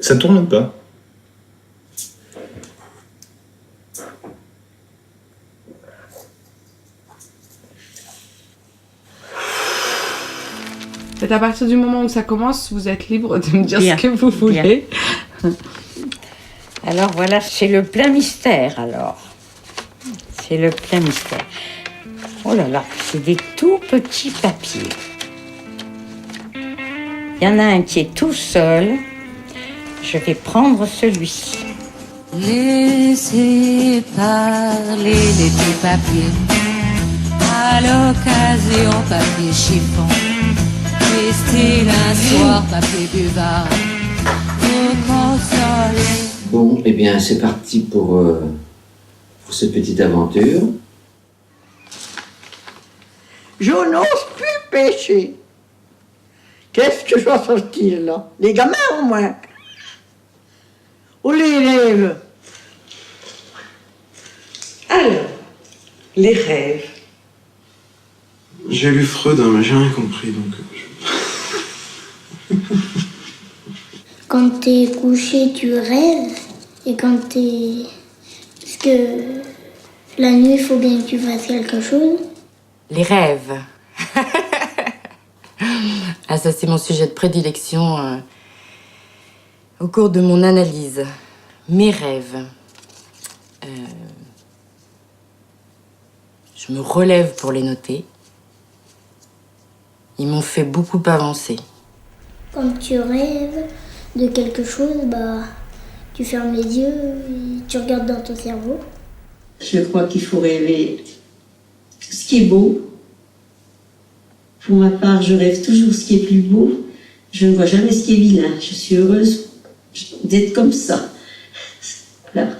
Ça tourne pas. Et à partir du moment où ça commence, vous êtes libre de me dire Bien. ce que vous voulez. Alors voilà, c'est le plein mystère alors. C'est le plein mystère. Oh là là, c'est des tout petits papiers. Il y en a un qui est tout seul. Je vais prendre celui-ci. Laissez parler les petits papiers. À l'occasion, papier chiffon. Restez d'un soir, papier buvard. Pour consoler. Bon, eh bien, c'est parti pour cette petite aventure. Je n'ose plus pêcher. Qu'est-ce que je dois sortir là? Les gamins au moins. Ou les élèves. Alors, les rêves. J'ai lu Freud, hein, mais j'ai rien compris, donc... Quand t'es couché, tu rêves. Et quand t'es... Parce que la nuit, il faut bien que tu fasses quelque chose. Les rêves. Ah, ça, c'est mon sujet de prédilection au cours de mon analyse. Mes rêves. Je me relève pour les noter. Ils m'ont fait beaucoup avancer. Quand tu rêves de quelque chose, tu fermes les yeux et tu regardes dans ton cerveau. Je crois qu'il faut rêver ce qui est beau. Pour ma part, je rêve toujours ce qui est plus beau. Je ne vois jamais ce qui est vilain. Je suis heureuse d'être comme ça. Voilà.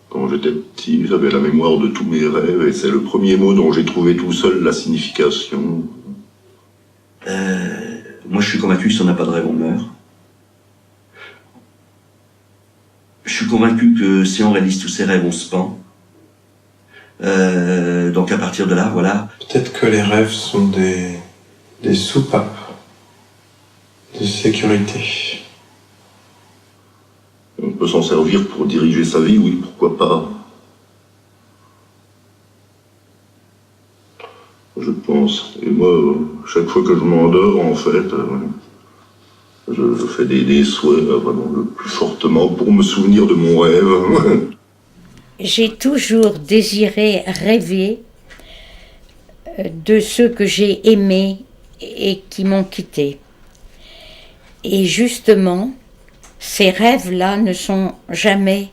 Quand j'étais petit, j'avais la mémoire de tous mes rêves et c'est le premier mot dont j'ai trouvé tout seul la signification. Moi, je suis convaincu que si on n'a pas de rêve, on meurt. Je suis convaincu que si on réalise tous ses rêves, on se pend. Donc à partir de là, voilà. Peut-être que les rêves sont des soupapes de sécurité. On peut s'en servir pour diriger sa vie, oui, pourquoi pas. Je pense. Et moi, chaque fois que je m'endors, en fait, je fais des souhaits vraiment le plus fortement pour me souvenir de mon rêve. J'ai toujours désiré rêver de ceux que j'ai aimés et qui m'ont quitté. Et justement, ces rêves-là ne sont jamais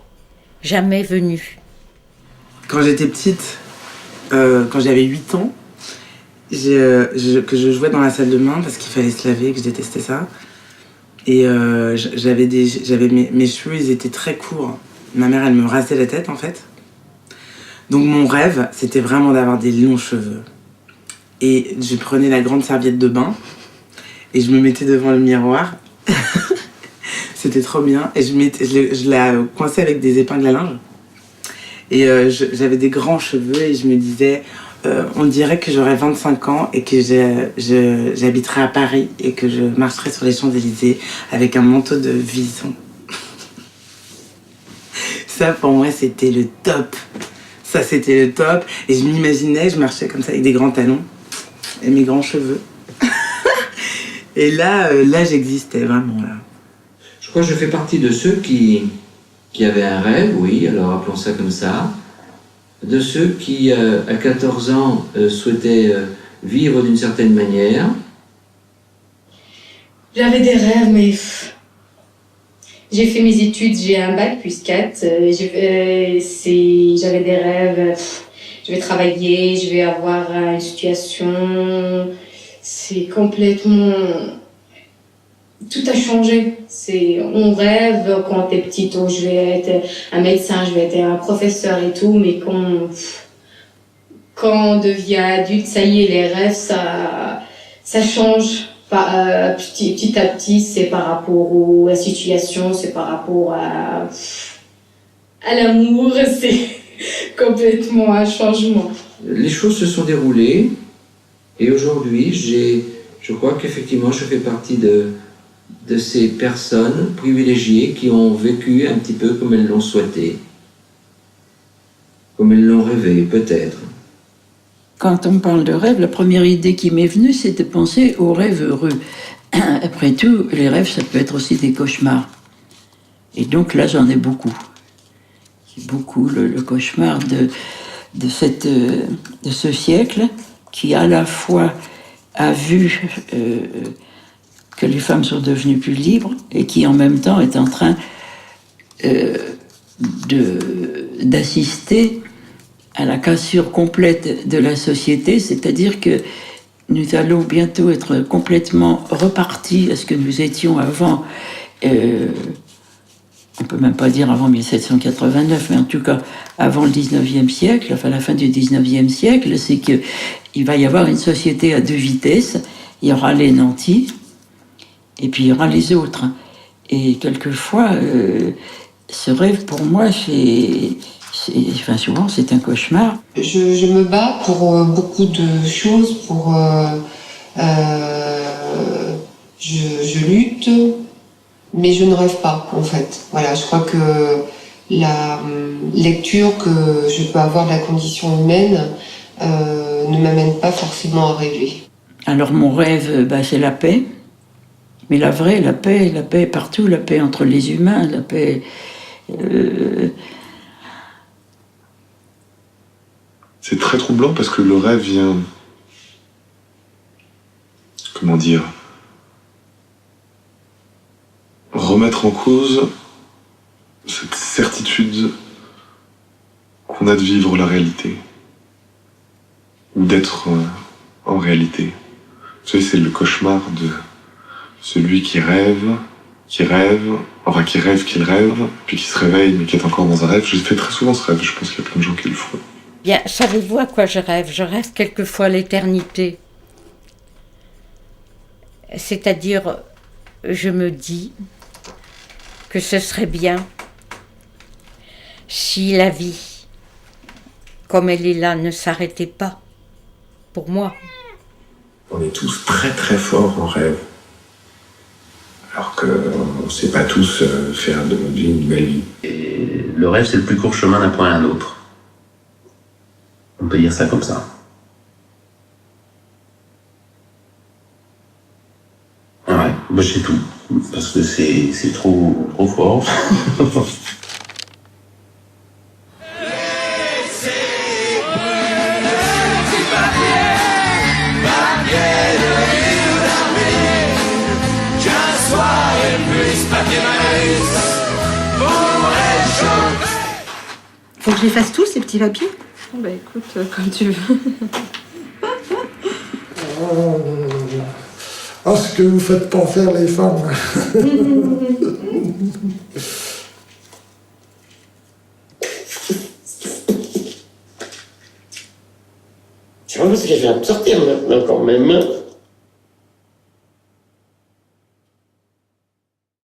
venus. Quand j'étais petite, quand j'avais 8 ans, que je jouais dans la salle de bain parce qu'il fallait se laver, que je détestais ça. Et mes cheveux, ils étaient très courts. Ma mère, elle me rasait la tête, en fait. Donc mon rêve, c'était vraiment d'avoir des longs cheveux. Et je prenais la grande serviette de bain et je me mettais devant le miroir. C'était trop bien. Et je la coinçais avec des épingles à linge. Et j'avais des grands cheveux et je me disais... on dirait que j'aurais 25 ans et que j'habiterais à Paris et que je marcherais sur les Champs-Élysées avec un manteau de vison. Ça, pour moi, c'était le top. Ça, c'était le top. Et je m'imaginais, je marchais comme ça avec des grands talons et mes grands cheveux. Et là, j'existais vraiment, là. Je crois que je fais partie de ceux qui avaient un rêve, oui, alors appelons ça comme ça. De ceux qui, à 14 ans, souhaitaient vivre d'une certaine manière. J'avais des rêves, mais... J'ai fait mes études, j'ai un bac plus 4. J'avais des rêves, je vais travailler, je vais avoir une situation... C'est complètement... Tout a changé. On rêve quand t'es petite, oh, je vais être un médecin, je vais être un professeur et tout, mais quand on devient adulte, ça y est, les rêves, ça change. Petit à petit, c'est par rapport à la situation, c'est par rapport à l'amour, c'est complètement un changement. Les choses se sont déroulées et aujourd'hui, je crois qu'effectivement, je fais partie de de ces personnes privilégiées qui ont vécu un petit peu comme elles l'ont souhaité, comme elles l'ont rêvé, peut-être. Quand on parle de rêve, la première idée qui m'est venue, c'est de penser aux rêves heureux. Après tout, les rêves, ça peut être aussi des cauchemars. Et donc là, j'en ai beaucoup. J'ai beaucoup le cauchemar de ce siècle qui, à la fois, a vu que les femmes sont devenues plus libres et qui, en même temps, est en train d'assister à la cassure complète de la société, c'est-à-dire que nous allons bientôt être complètement repartis à ce que nous étions avant, on ne peut même pas dire avant 1789, mais en tout cas avant le 19e siècle, enfin la fin du 19e siècle, c'est qu'il va y avoir une société à deux vitesses. Il y aura les nantis, et puis il y aura les autres. Et quelquefois, ce rêve, pour moi, souvent, c'est un cauchemar. Je me bats pour beaucoup de choses, je lutte, mais je ne rêve pas, en fait. Voilà, je crois que la lecture que je peux avoir de la condition humaine ne m'amène pas forcément à rêver. Alors mon rêve, c'est la paix. Mais la vraie, la paix partout, la paix entre les humains, la paix... C'est très troublant parce que le rêve vient... Comment dire ? Remettre en cause cette certitude qu'on a de vivre la réalité. Ou d'être en réalité. Vous savez, c'est le cauchemar de celui qui rêve, qu'il rêve, puis qui se réveille, mais qui est encore dans un rêve. Je fais très souvent ce rêve, je pense qu'il y a plein de gens qui le font. Bien, savez-vous à quoi je rêve ? Je rêve quelquefois l'éternité. C'est-à-dire, je me dis que ce serait bien si la vie, comme elle est là, ne s'arrêtait pas pour moi. On est tous très très forts en rêve. Alors qu'on ne sait pas tous faire de notre vie une belle vie. Et le rêve, c'est le plus court chemin d'un point à un autre. On peut dire ça comme ça. Ouais, c'est tout. Parce que c'est trop fort. Faut que je les fasse tous, ces petits papiers ? Bah écoute, comme tu veux. Ah, ce que vous faites pour faire les femmes. C'est vraiment ce que je viens de sortir maintenant quand même.